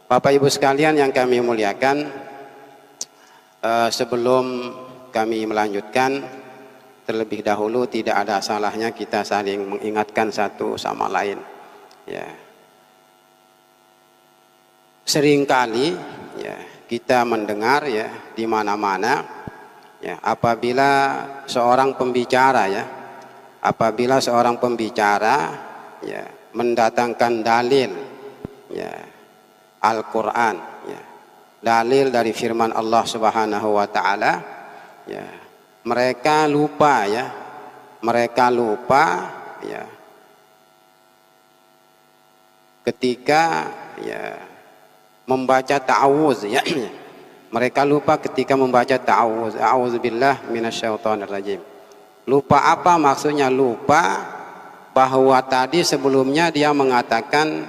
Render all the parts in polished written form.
Bapak Ibu sekalian yang kami muliakan, sebelum kami melanjutkan, terlebih dahulu tidak ada salahnya kita saling mengingatkan satu sama lain. Ya. Seringkali ya, kita mendengar ya di mana-mana ya, apabila seorang pembicara ya mendatangkan dalil ya Al-Quran ya, dalil dari firman Allah Subhanahu wa Ta'ala ya, mereka lupa ya ketika ya membaca ta'awuz ya. Mereka lupa ketika membaca ta'awuz, a'udzubillah minasyaitonirrajim. Lupa apa maksudnya? Lupa bahwa tadi sebelumnya dia mengatakan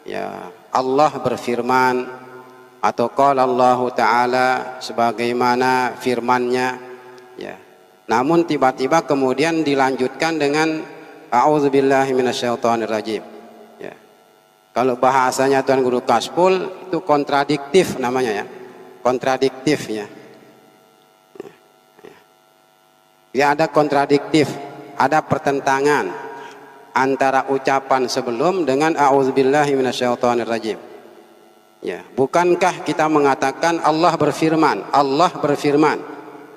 ya Allah berfirman atau qala Allah Ta'ala sebagaimana firman-Nya ya. Namun tiba-tiba kemudian dilanjutkan dengan a'udzubillahi minasyaitonirrajim ya. Kalau bahasanya Tuan Guru Kaspul itu kontradiktif namanya ya. Kontradiktif ya. Ya ada kontradiktif, ada pertentangan antara ucapan sebelum dengan a'udzubillahi minasyaitonirrajim. Ya, bukankah kita mengatakan Allah berfirman, Allah berfirman.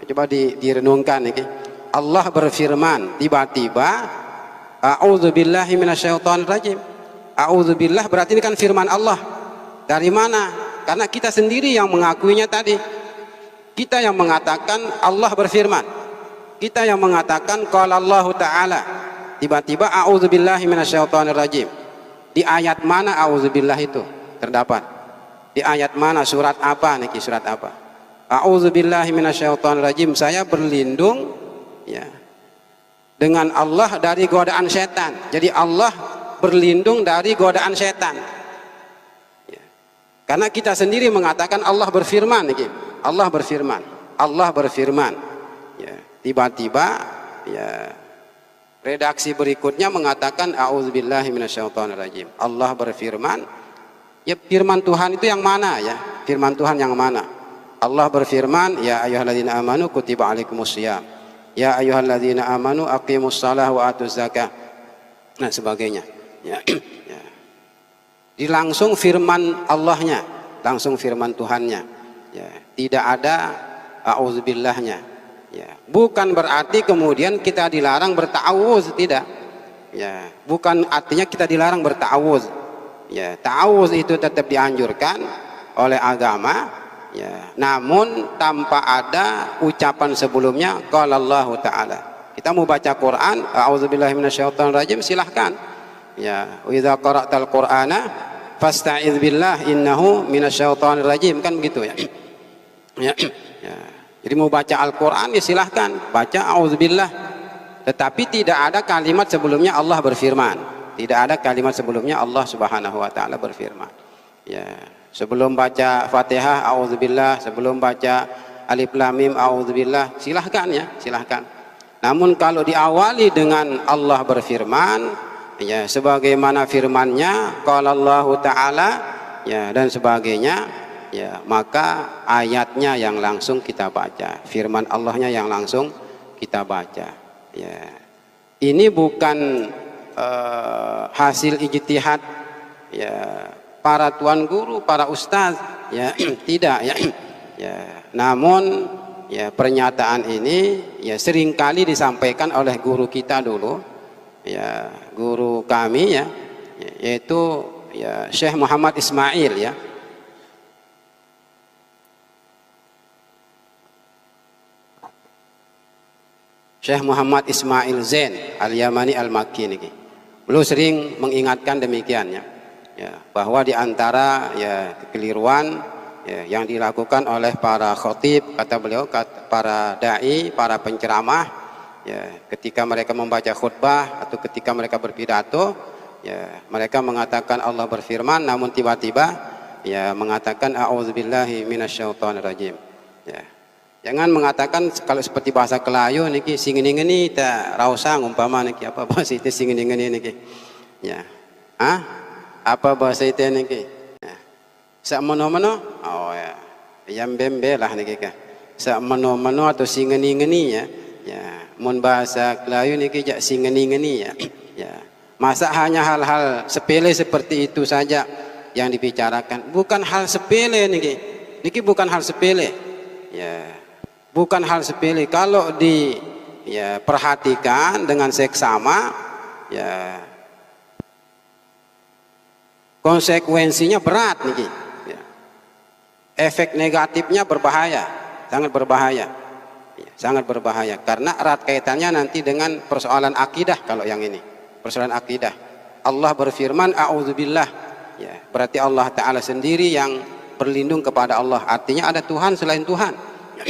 Coba direnungkan ini. Allah berfirman, tiba-tiba a'udzubillahi minasyaitonirrajim. A'udzubillah berarti ini kan firman Allah. Dari mana? Karena kita sendiri yang mengakuinya tadi. Kita yang mengatakan Allah berfirman. Kita yang mengatakan qala Allah Ta'ala. Tiba-tiba a'udzubillahi minasyaitonirrajim. Di ayat mana a'udzubillah itu terdapat? Di ayat mana? Surat apa niki? Surat apa? A'udzubillahi minasyaitonirrajim. Saya berlindung ya dengan Allah dari godaan setan. Jadi Allah berlindung dari godaan setan ya. Karena kita sendiri mengatakan Allah berfirman niki. Allah berfirman. Allah berfirman ya. Tiba-tiba ya redaksi berikutnya mengatakan a'udzubillahi minasyaitonirrajim. Allah berfirman, ya firman Tuhan itu yang mana ya? Firman Tuhan yang mana? Allah berfirman, ya ayyuhalladzina amanu kutiba alaikumusiyam. Ya ayyuhalladzina amanu aqimussalah wa atuz zakah. Nah sebagainya. Ya. Ya. Di langsung firman Allahnya, langsung firman Tuhannya. Ya. Tidak ada a'udzubillahnya. Ya, bukan berarti kemudian kita dilarang berta'awuz, tidak. Ya, bukan artinya kita dilarang berta'awuz. Ya, ta'awuz itu tetap dianjurkan oleh agama. Ya, namun tanpa ada ucapan sebelumnya qala Allah Ta'ala. Kita mau baca Quran, a'udzubillahi minasyaitonirrajim, silahkan. Ya, wa idza qara'tal Qur'ana fasta'iz billah innahu minasyaitonirrajim, kan begitu ya. Ya. Ya. Jadi mau baca Al-Quran ya silahkan baca a'udzubillah, tetapi tidak ada kalimat sebelumnya Allah berfirman, tidak ada kalimat sebelumnya Allah Subhanahu wa Ta'ala berfirman ya. Sebelum baca Fatihah a'udzubillah, sebelum baca Alif Lam Mim a'udzubillah, silahkan ya, silahkan. Namun kalau diawali dengan Allah berfirman ya sebagaimana firman-Nya qala Allah Ta'ala ya dan sebagainya ya, maka ayatnya yang langsung kita baca, firman Allahnya yang langsung kita baca ya. Ini bukan hasil ijtihad ya para tuan guru, para ustaz ya, tidak ya. Ya, namun ya pernyataan ini ya seringkali disampaikan oleh guru kita dulu ya, guru kami ya, yaitu ya Syekh Muhammad Ismail ya. Syekh Muhammad Ismail Zain Al-Yamani Al-Makki niki. Beliau sering mengingatkan demikian ya. Ya, bahwa di antara ya kekeliruan ya, yang dilakukan oleh para khotib, kata beliau, para dai, para penceramah ya, ketika mereka membaca khutbah atau ketika mereka berpidato ya, mereka mengatakan Allah berfirman namun tiba-tiba ya mengatakan a'udzubillahi minasyaitonirrajim ya. Jangan mengatakan kalau seperti bahasa Kelayu niki singini-ngini ta rausang umpama niki apa bahasa itu singini-ngini niki. Ya. Apa bahasa itu niki? Ya. Sak meno-meno, oh ya, yang bembe lah niki kah. Sak meno-meno atau singeni-ngeni ya. Ya, mun bahasa Melayu niki jak singeni-ngeni ya. Ya. Masa hanya hal-hal sepele seperti itu saja yang dibicarakan? Bukan hal sepele niki. Niki bukan hal sepele. Ya. Bukan hal sepele kalau di ya perhatikan dengan seksama ya konsekuensinya berat niki. Efek negatifnya berbahaya, sangat berbahaya, ya, sangat berbahaya karena erat kaitannya nanti dengan persoalan akidah. Kalau yang ini persoalan akidah, Allah berfirman a'udzubillah, ya, berarti Allah Ta'ala sendiri yang berlindung kepada Allah, artinya ada Tuhan selain Tuhan,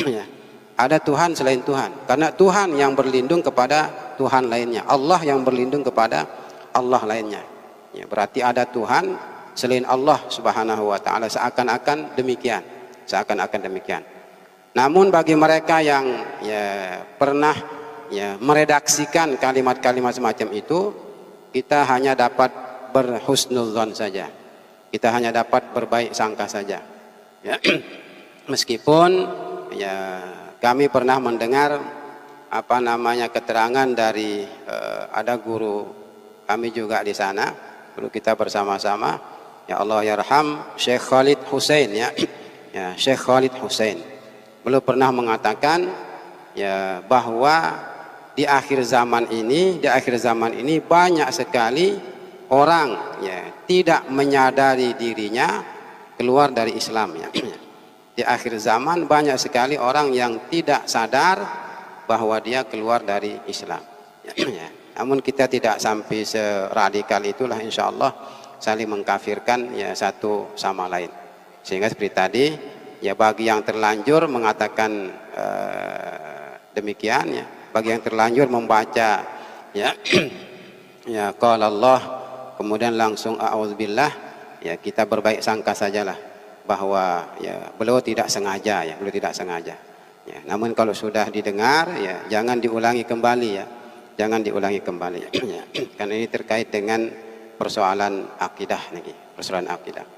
ya, ada Tuhan selain Tuhan, karena Tuhan yang berlindung kepada Tuhan lainnya, Allah yang berlindung kepada Allah lainnya, ya, berarti ada Tuhan selain Allah Subhanahu wa Ta'ala, seakan-akan demikian, seakan-akan demikian. Namun bagi mereka yang ya pernah ya meredaksikan kalimat-kalimat semacam itu, kita hanya dapat berhusnudzon saja, kita hanya dapat berbaik sangka saja, ya. Meskipun ya kami pernah mendengar apa namanya keterangan dari ada guru kami juga di sana, guru kita bersama-sama, ya Allah yarham, Syekh Khalid Hussein, ya, ya Syekh Khalid Hussein, beliau pernah mengatakan ya bahwa di akhir zaman ini banyak sekali orang ya tidak menyadari dirinya keluar dari Islam, ya. Di akhir zaman banyak sekali orang yang tidak sadar bahwa dia keluar dari Islam, ya. Namun kita tidak sampai seradikal itulah, insya Allah, saling mengkafirkan ya satu sama lain. Sehingga seperti tadi ya bagi yang terlanjur mengatakan demikian, ya, bagi yang terlanjur membaca ya ya qala Allah kemudian langsung a'udzubillah, ya kita berbaik sangka sajalah bahwa ya beliau tidak sengaja, ya beliau tidak sengaja, ya. Namun kalau sudah didengar ya jangan diulangi kembali, ya jangan diulangi kembali, ya. Karena ini terkait dengan persoalan akidah nih, persoalan akidah.